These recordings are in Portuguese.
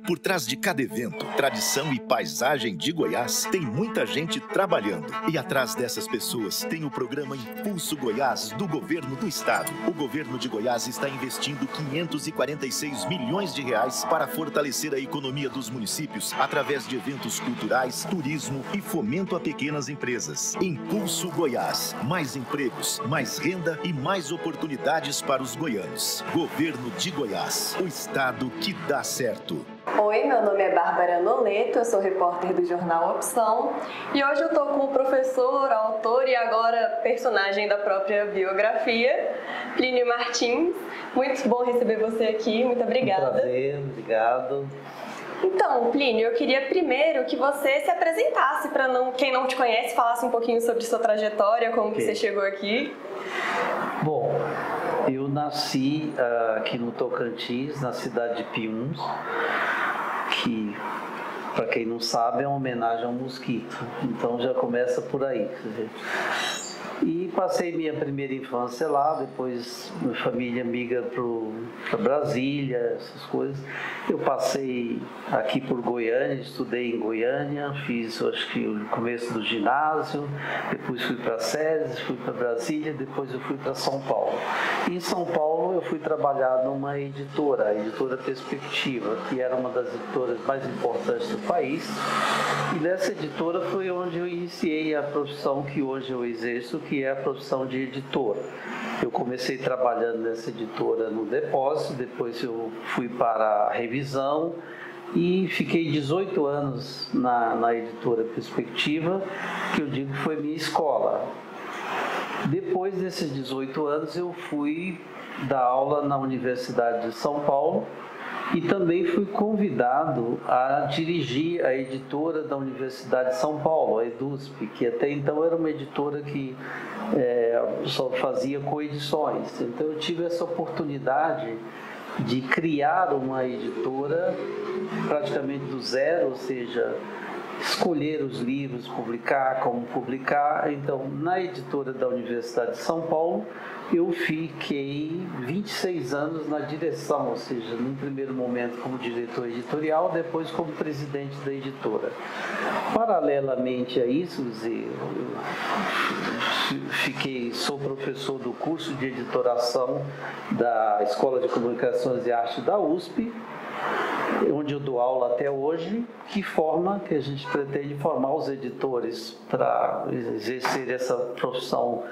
Por trás de cada evento, tradição e paisagem de Goiás, tem muita gente trabalhando. E atrás dessas pessoas tem o programa Impulso Goiás do Governo do Estado. O Governo de Goiás está investindo 546 milhões de reais para fortalecer a economia dos municípios através de eventos culturais, turismo e fomento a pequenas empresas. Impulso Goiás. Mais empregos, mais renda e mais oportunidades para os goianos. Governo de Goiás. O estado que dá certo. Oi, meu nome é Bárbara Noleto, eu sou repórter do jornal Opção e hoje eu estou com o professor, autor e agora personagem da própria biografia, Plínio Martins. Muito bom receber você aqui, muito obrigada. Um prazer, obrigado. Então, Plínio, eu queria primeiro que você se apresentasse para quem não te conhece, falasse um pouquinho sobre sua trajetória, como que você chegou aqui. Bom, eu nasci aqui no Tocantins, na cidade de Piuns, que, para quem não sabe, é uma homenagem ao mosquito. Então já começa por aí. E passei minha primeira infância lá, depois minha família migra para Brasília, essas coisas. Eu passei aqui por Goiânia, estudei em Goiânia, fiz acho que o começo do ginásio, depois fui para Ceres, fui para Brasília, depois eu fui para São Paulo. E em São Paulo eu fui trabalhar numa editora, a Editora Perspectiva, que era uma das editoras mais importantes do país. E nessa editora foi onde eu iniciei a profissão que hoje eu exerço, que é a profissão de editor. Eu comecei trabalhando nessa editora no depósito, depois eu fui para a revisão e fiquei 18 anos na Editora Perspectiva, que eu digo que foi minha escola. Depois desses 18 anos eu fui dar aula na Universidade de São Paulo e também fui convidado a dirigir a editora da Universidade de São Paulo, a EDUSP, que até então era uma editora que só fazia coedições. Então eu tive essa oportunidade de criar uma editora praticamente do zero, ou seja, escolher os livros, publicar, como publicar. Então, na editora da Universidade de São Paulo, eu fiquei 26 anos na direção, ou seja, num primeiro momento como diretor editorial, depois como presidente da editora. Paralelamente a isso, sou professor do curso de editoração da Escola de Comunicações e Arte da USP, onde eu dou aula até hoje, que a gente pretende formar os editores para exercer essa profissão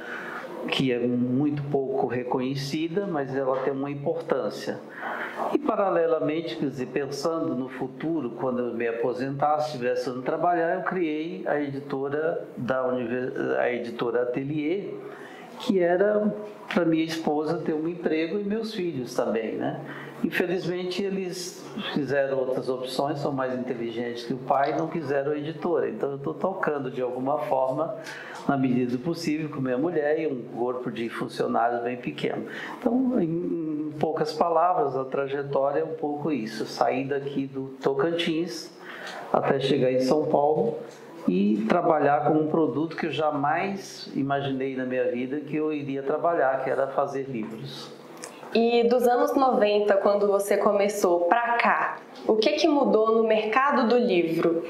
que é muito pouco reconhecida, mas ela tem uma importância. E paralelamente, quer dizer, pensando no futuro, quando eu me aposentasse, estivesse indo trabalhar, eu criei a editora a editora Ateliê, que era para minha esposa ter um emprego e meus filhos também, né? Infelizmente eles fizeram outras opções, são mais inteligentes que o pai, não quiseram a editora. Então eu estou tocando de alguma forma, na medida do possível, com minha mulher e um corpo de funcionários bem pequeno. Então, em poucas palavras, a trajetória é um pouco isso. Sair daqui do Tocantins até chegar em São Paulo e trabalhar com um produto que eu jamais imaginei na minha vida que eu iria trabalhar, que era fazer livros. E dos anos 90, quando você começou, para cá, o que mudou no mercado do livro?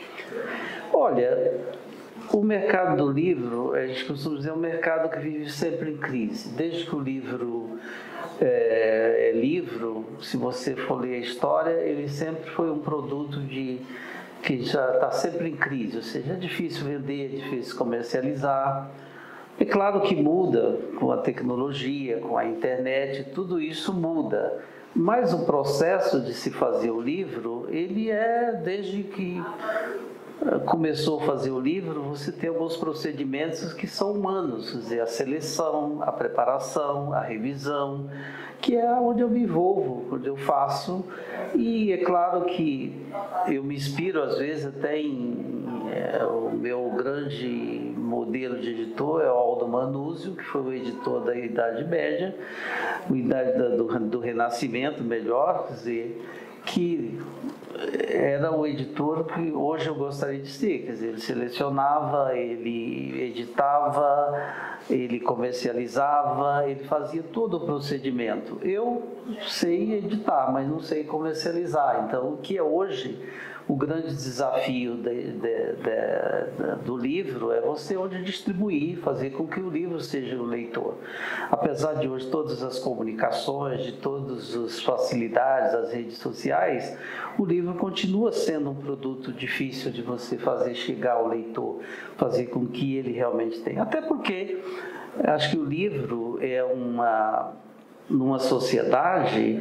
Olha, o mercado do livro, a gente costuma dizer, é um mercado que vive sempre em crise. Desde que o livro é livro, se você for ler a história, ele sempre foi um produto que já está sempre em crise, ou seja, é difícil vender, é difícil comercializar. É claro que muda com a tecnologia, com a internet, tudo isso muda. Mas o processo de se fazer o livro, ele desde que começou a fazer o livro, você tem alguns procedimentos que são humanos, quer dizer, a seleção, a preparação, a revisão, que é onde eu me envolvo, onde eu faço. E é claro que eu me inspiro, às vezes, até o meu grande modelo de editor é o Aldo Manuzio, que foi o editor da Idade Média, do Renascimento, melhor, quer dizer, que era o editor que hoje eu gostaria de ser, quer dizer, ele selecionava, ele editava, ele comercializava, ele fazia todo o procedimento. Eu sei editar, mas não sei comercializar. Então, o que é hoje o grande desafio do livro é você onde distribuir, fazer com que o livro seja o leitor. Apesar de hoje todas as comunicações, de todas as facilidades, as redes sociais, o livro continua sendo um produto difícil de você fazer chegar ao leitor, fazer com que ele realmente tenha. Até porque acho que o livro é numa sociedade,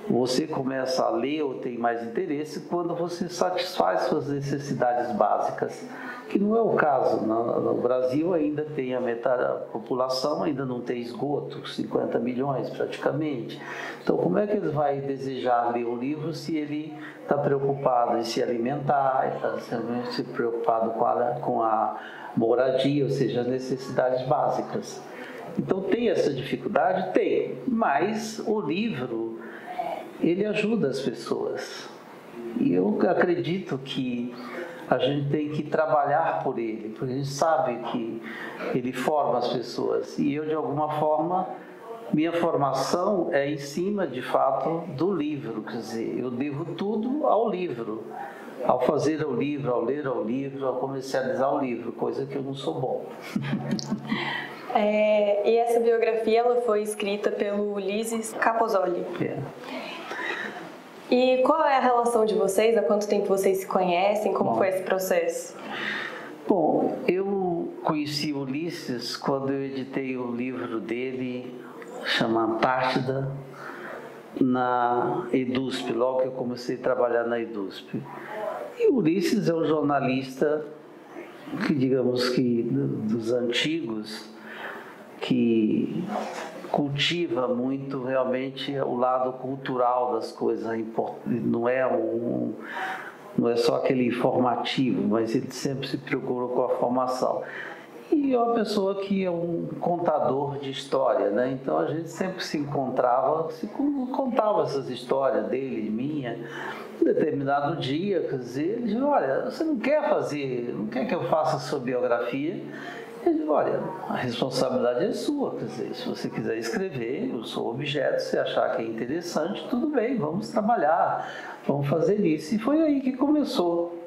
você começa a ler ou tem mais interesse quando você satisfaz suas necessidades básicas, que não é o caso. No Brasil ainda tem a metade da população, ainda não tem esgoto, 50 milhões praticamente. Então, como é que ele vai desejar ler um livro se ele está preocupado em se alimentar, está se preocupado com a moradia, ou seja, as necessidades básicas? Então, tem essa dificuldade? Tem, mas o livro, ele ajuda as pessoas. E eu acredito que a gente tem que trabalhar por ele, porque a gente sabe que ele forma as pessoas. E eu, de alguma forma, minha formação é em cima, de fato, do livro. Quer dizer, eu devo tudo ao livro. Ao fazer o livro, ao ler o livro, ao comercializar o livro, coisa que eu não sou bom. E essa biografia ela foi escrita pelo Ulisses Capozoli. E qual é a relação de vocês? Há quanto tempo vocês se conhecem? Como foi esse processo? Bom, eu conheci o Ulisses quando eu editei o livro dele, chama Antártida, na EDUSP, logo que eu comecei a trabalhar na EDUSP. E o Ulisses é um jornalista que, digamos que, dos antigos, que cultiva muito realmente o lado cultural das coisas. Não é só aquele informativo, mas ele sempre se preocupou com a formação. E é uma pessoa que é um contador de história, né? Então a gente sempre se encontrava, contava essas histórias dele e minha. Um determinado dia, quer dizer, ele disse: olha, você não quer que eu faça sua biografia? Ele disse: olha, a responsabilidade é sua, quer dizer, se você quiser escrever, eu sou objeto, se achar que é interessante, tudo bem, vamos trabalhar, vamos fazer isso. E foi aí que começou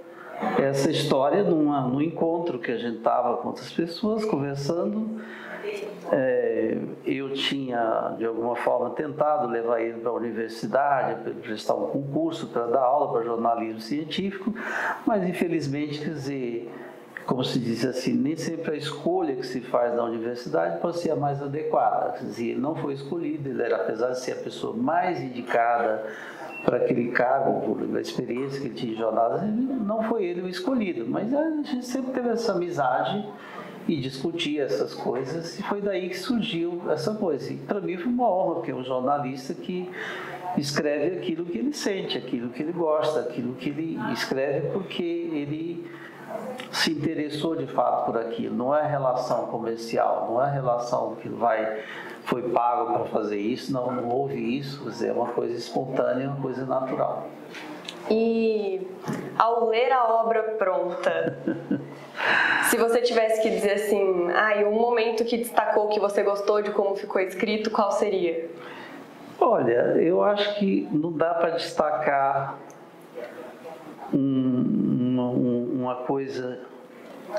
essa história, num encontro que a gente estava com outras pessoas, conversando. Eu tinha, de alguma forma, tentado levar ele para a universidade, para ele prestar um concurso, para dar aula para jornalismo científico, mas, infelizmente, quer dizer, como se diz assim, nem sempre a escolha que se faz na universidade pode ser a mais adequada. Quer dizer, ele não foi escolhido, ele era, apesar de ser a pessoa mais indicada para aquele cargo, pela experiência que ele tinha em jornalismo, não foi ele o escolhido. Mas a gente sempre teve essa amizade e discutia essas coisas, e foi daí que surgiu essa coisa. E para mim foi uma honra, porque é um jornalista que escreve aquilo que ele sente, aquilo que ele gosta, aquilo que ele escreve porque ele se interessou de fato por aquilo. Não é relação comercial, não é relação que foi pago para fazer isso, não houve isso, é uma coisa espontânea, uma coisa natural. E ao ler a obra pronta, se você tivesse que dizer assim, um momento que destacou, que você gostou de como ficou escrito, qual seria? Olha, eu acho que não dá para destacar uma coisa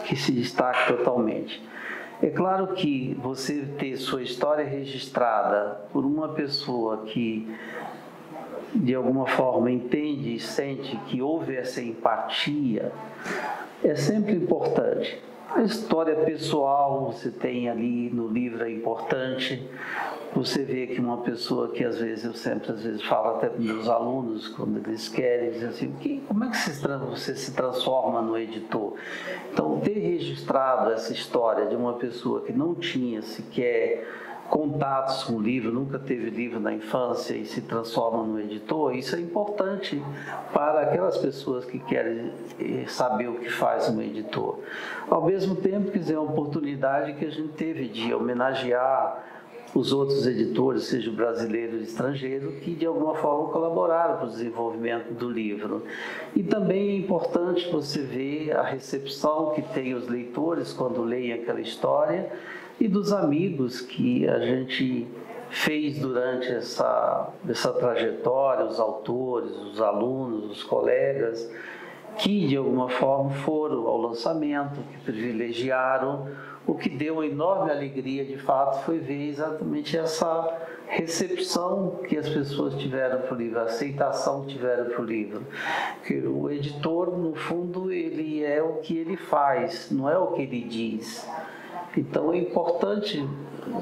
que se destaque totalmente. É claro que você ter sua história registrada por uma pessoa que, de alguma forma, entende e sente que houve essa empatia, é sempre importante. A história pessoal você tem ali no livro é importante. Você vê que uma pessoa que às vezes falo até para meus alunos, quando eles querem, dizem assim: como é que você se transforma no editor? Então, ter registrado essa história de uma pessoa que não tinha sequer contatos com o livro, nunca teve livro na infância e se transforma no editor, isso é importante para aquelas pessoas que querem saber o que faz um editor. Ao mesmo tempo, é uma oportunidade que a gente teve de homenagear os outros editores, seja o brasileiro ou o estrangeiro, que de alguma forma colaboraram para o desenvolvimento do livro. E também é importante você ver a recepção que tem os leitores quando leem aquela história e dos amigos que a gente fez durante essa trajetória, os autores, os alunos, os colegas, que de alguma forma foram ao lançamento, que privilegiaram. O que deu uma enorme alegria, de fato, foi ver exatamente essa recepção que as pessoas tiveram para o livro, a aceitação que tiveram para o livro. Porque o editor, no fundo, ele é o que ele faz, não é o que ele diz. Então é importante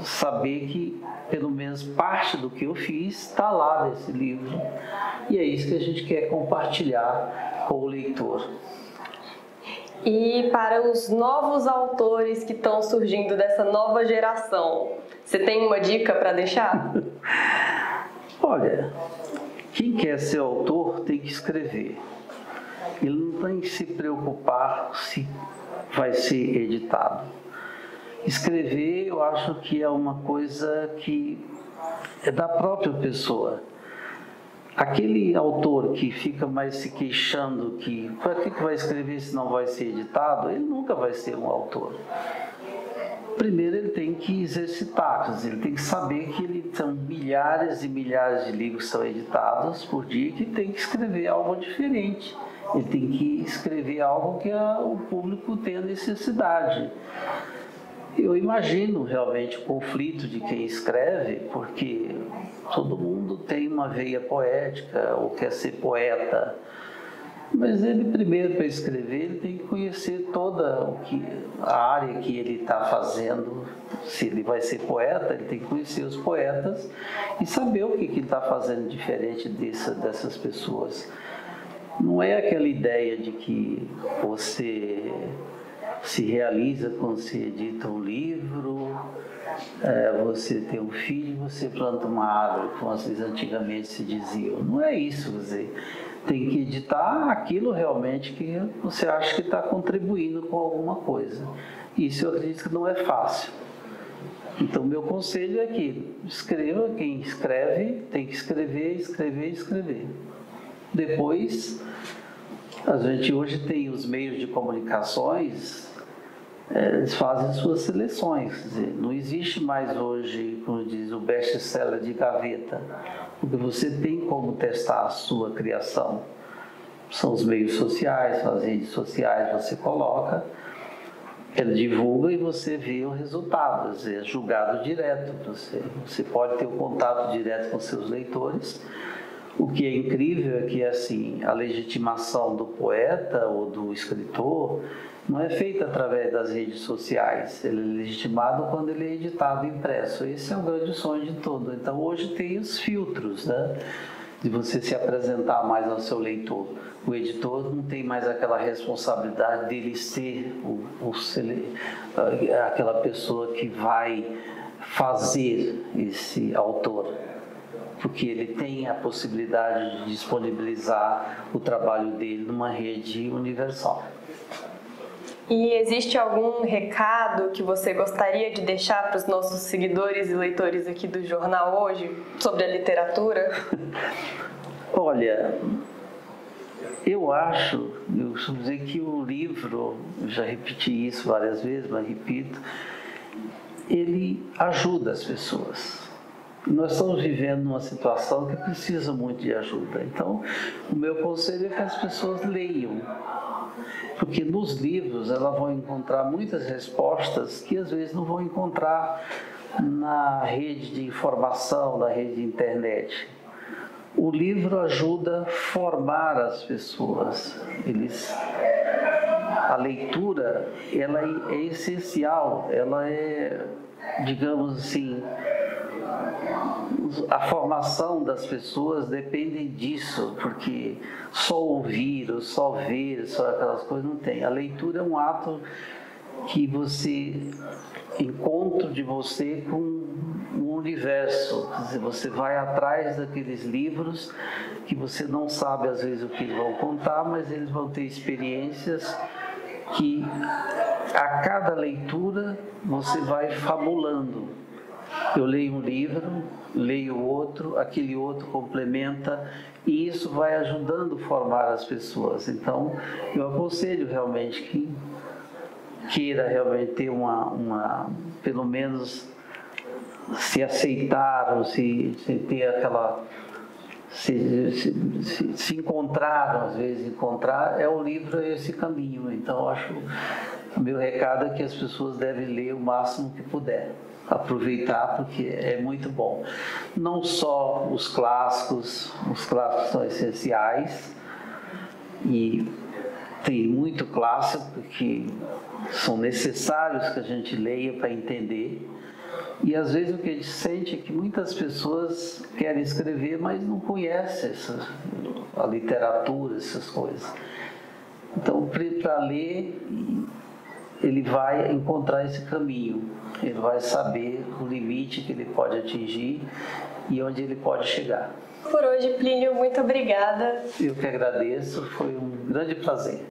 saber que pelo menos parte do que eu fiz está lá nesse livro. E é isso que a gente quer compartilhar com o leitor. E para os novos autores que estão surgindo dessa nova geração, você tem uma dica para deixar? Olha, quem quer ser autor tem que escrever. Ele não tem que se preocupar se vai ser editado. Escrever, eu acho que é uma coisa que é da própria pessoa. Aquele autor que fica mais se queixando que para que vai escrever se não vai ser editado, ele nunca vai ser um autor. Primeiro ele tem que exercitar, quer dizer, ele tem que saber que são milhares e milhares de livros que são editados por dia e que tem que escrever algo diferente. Ele tem que escrever algo que o público tenha necessidade. Eu imagino realmente o conflito de quem escreve, porque todo mundo tem uma veia poética ou quer ser poeta, mas ele primeiro, para escrever, ele tem que conhecer toda a área que ele está fazendo. Se ele vai ser poeta, ele tem que conhecer os poetas e saber o que ele está fazendo diferente dessas pessoas. Não é aquela ideia de que você se realiza quando se edita um livro, você tem um filho, você planta uma árvore, como antigamente se diziam. Não é isso, quer dizer, tem que editar aquilo realmente que você acha que está contribuindo com alguma coisa. Isso eu acredito que não é fácil. Então, meu conselho é que escreva, quem escreve tem que escrever, escrever, escrever. Depois, a gente hoje tem os meios de comunicações, eles fazem suas seleções. Quer dizer, não existe mais hoje, como diz, o best-seller de gaveta, porque você tem como testar a sua criação. São os meios sociais, são as redes sociais, você coloca, ele divulga e você vê o resultado, quer dizer, é julgado direto. Você pode ter um contato direto com seus leitores. O que é incrível é que assim, a legitimação do poeta ou do escritor não é feita através das redes sociais. Ele é legitimado quando ele é editado impresso. Esse é o grande sonho de todo. Então hoje tem os filtros, né, de você se apresentar mais ao seu leitor. O editor não tem mais aquela responsabilidade dele ser aquela pessoa que vai fazer esse autor, porque ele tem a possibilidade de disponibilizar o trabalho dele numa rede universal. E existe algum recado que você gostaria de deixar para os nossos seguidores e leitores aqui do jornal hoje sobre a literatura? Olha, eu costumo dizer que o livro, eu já repeti isso várias vezes, mas repito, ele ajuda as pessoas. Nós estamos vivendo numa situação que precisa muito de ajuda. Então, o meu conselho é que as pessoas leiam, porque nos livros elas vão encontrar muitas respostas que às vezes não vão encontrar na rede de informação, na rede de internet. O livro ajuda a formar as pessoas. A leitura, ela é essencial, ela é, digamos assim, a formação das pessoas depende disso, porque só ouvir, ou só ver, só aquelas coisas não tem. A leitura é um ato que você encontra de você com o universo. Quer dizer, você vai atrás daqueles livros que você não sabe às vezes o que eles vão contar, mas eles vão ter experiências que a cada leitura você vai fabulando. Eu leio um livro, leio outro, aquele outro complementa, e isso vai ajudando a formar as pessoas. Então, eu aconselho realmente que queira realmente ter pelo menos se aceitar, ou se ter aquela... Se encontrar, às vezes encontrar, o livro é esse caminho. Então, eu acho, o meu recado é que as pessoas devem ler o máximo que puder, aproveitar, porque é muito bom. Não só os clássicos são essenciais, e tem muito clássico que são necessários que a gente leia para entender. E às vezes o que a gente sente é que muitas pessoas querem escrever, mas não conhecem a literatura, essas coisas. Então, para ler, ele vai encontrar esse caminho, ele vai saber o limite que ele pode atingir e onde ele pode chegar. Por hoje, Plínio, muito obrigada. Eu que agradeço, foi um grande prazer.